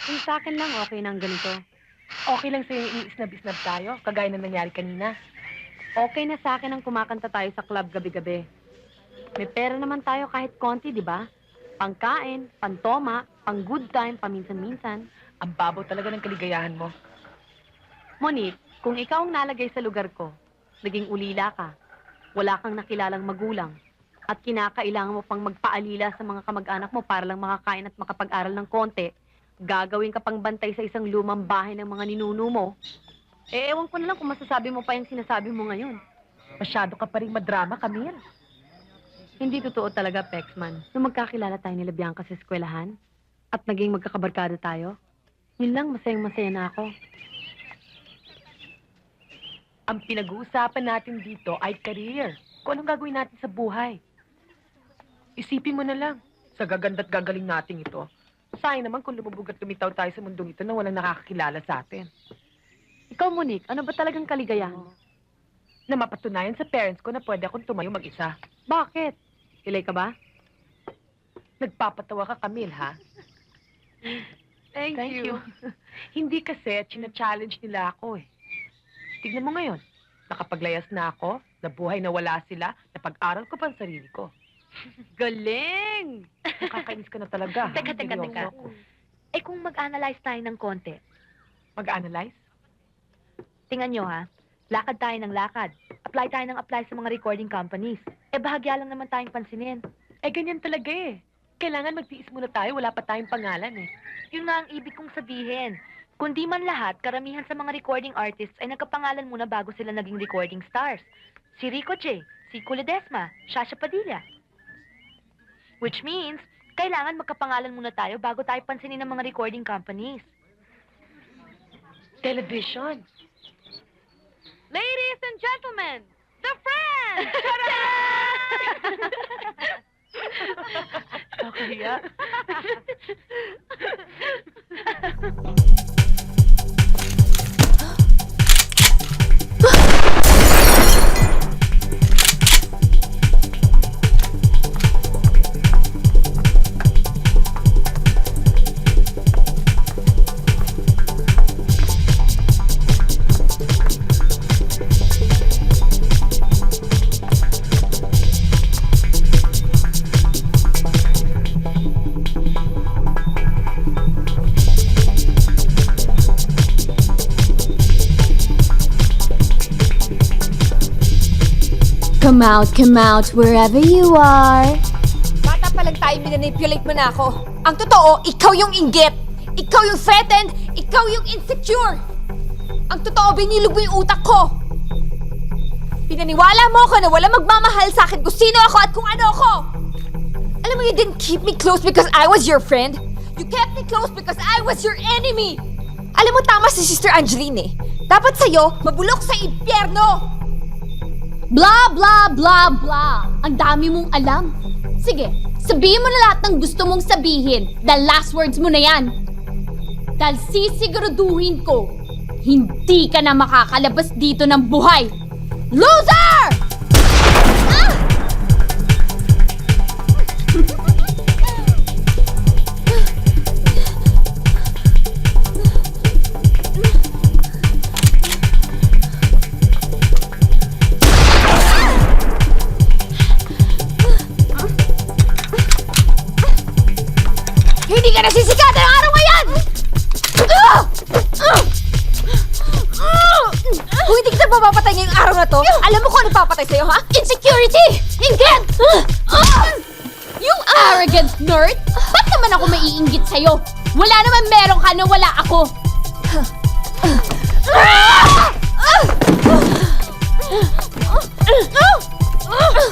Kung sa akin lang, okay nang ganito. Okay lang sa'yo yung i-snab-snab tayo, kagaya ng nangyari kanina. Okay na sa akin ang kumakanta tayo sa club gabi-gabi. May pera naman tayo kahit konti, di ba? Pangkain, pantoma, pang good time, paminsan-minsan. Ang babaw talaga ng kaligayahan mo. Monique, kung ikaw ang nalagay sa lugar ko, naging ulila ka, wala kang nakilalang magulang, at kinakailangan mo pang magpaalila sa mga kamag-anak mo para lang makakain at makapag-aral ng konti, gagawin ka pang bantay sa isang lumang bahay ng mga ninuno mo, ewan ko na lang kung masasabi mo pa yung sinasabi mo ngayon. Masyado ka pa rin madrama, Camille. Hindi totoo talaga, Pexman. Nung magkakilala tayo ni Bianca sa eskwelahan at naging magkakabarkada tayo, yun lang, masayang-masaya na ako. Ang pinag-uusapan natin dito ay career. Kung anong gagawin natin sa buhay. Isipin mo na lang, sa gaganda't gagaling natin ito. Sayang naman kung lumubog at lumitaw tayo sa mundong ito na walang nakakakilala sa atin. Ikaw, Monique, ano ba talagang kaligayahan? Na mapatunayan sa parents ko na pwede akong tumayo mag-isa. Bakit? Ilay ka ba? Nagpapatawa ka, Camille, ha? Thank you. Hindi kasi, china-challenge nila ako eh. Tignan mo ngayon, nakapaglayas na ako, nabuhay na wala sila, napag-aral ko pa ang sarili ko. Galing! Nakakainis ka na talaga. ha? Teka. Seryoso ako. Eh kung mag-analyze tayo ng konti, Mag-analyze? tingnan nyo ha, lakad tayo ng lakad. Apply tayo ng apply sa mga recording companies. Eh bahagya lang naman tayong pansinin. Eh, ganyan talaga eh. Kailangan magtiis muna tayo, wala pa tayong pangalan eh. Yun nga ang ibig kong sabihin. Kundi man lahat, karamihan sa mga recording artists ay nagkapangalan muna bago sila naging recording stars. Si Rico J, si Kuledesma, Shasha Padilla. Which means, kailangan magkapangalan muna tayo bago tayo pansinin ng mga recording companies. Television. Ladies and gentlemen, the Friends! Nakakahiya. Come out, wherever you are. Bata pa lang tayo, minanipulate mo na ako. Ang totoo, ikaw yung inggit. Ikaw yung threatened. Ikaw yung insecure. Ang totoo, binilog mo yung utak ko. Pinaniwala mo ako na wala magmamahal sa akin kung sino ako at kung ano ako. Alam mo, you didn't keep me close because I was your friend. You kept me close because I was your enemy. Alam mo, tama si Sister Angeline eh. Dapat sa'yo, mabulok sa impyerno. Blah, blah, blah, blah. Ang dami mong alam. Sige, sabihin mo na lahat ng gusto mong sabihin. The last words mo na yan. Dahil sisiguraduhin ko, hindi ka na makakalabas dito ng buhay. Loser! Ah! Hindi ka nasisikatan ng araw ngayon! Kung hindi kita papapatay ngayong araw na to, alam mo kung ano papatay sa'yo, ha? Insecurity! Inggit! Yung arrogant nerd! Ba't naman ako maiinggit sa'yo? Wala naman meron ka na wala ako.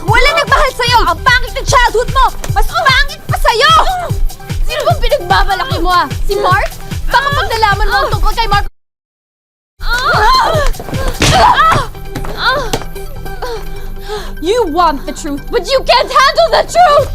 Wala nagmahal sa'yo! Ang pangit ng childhood mo! Mas pangit pa sa'yo! Sino bang pinagbabalaki mo ah? Si Mark? Baka pag nalaman mo ang tungkol kay Mark... You want the truth, but you can't handle the truth!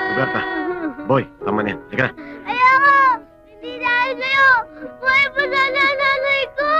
Roberta, boy, tama na yan. Sige na. Ayoko! Hindi dahil sa'yo! Buhay pa sana ang nanay ko!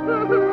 Sige.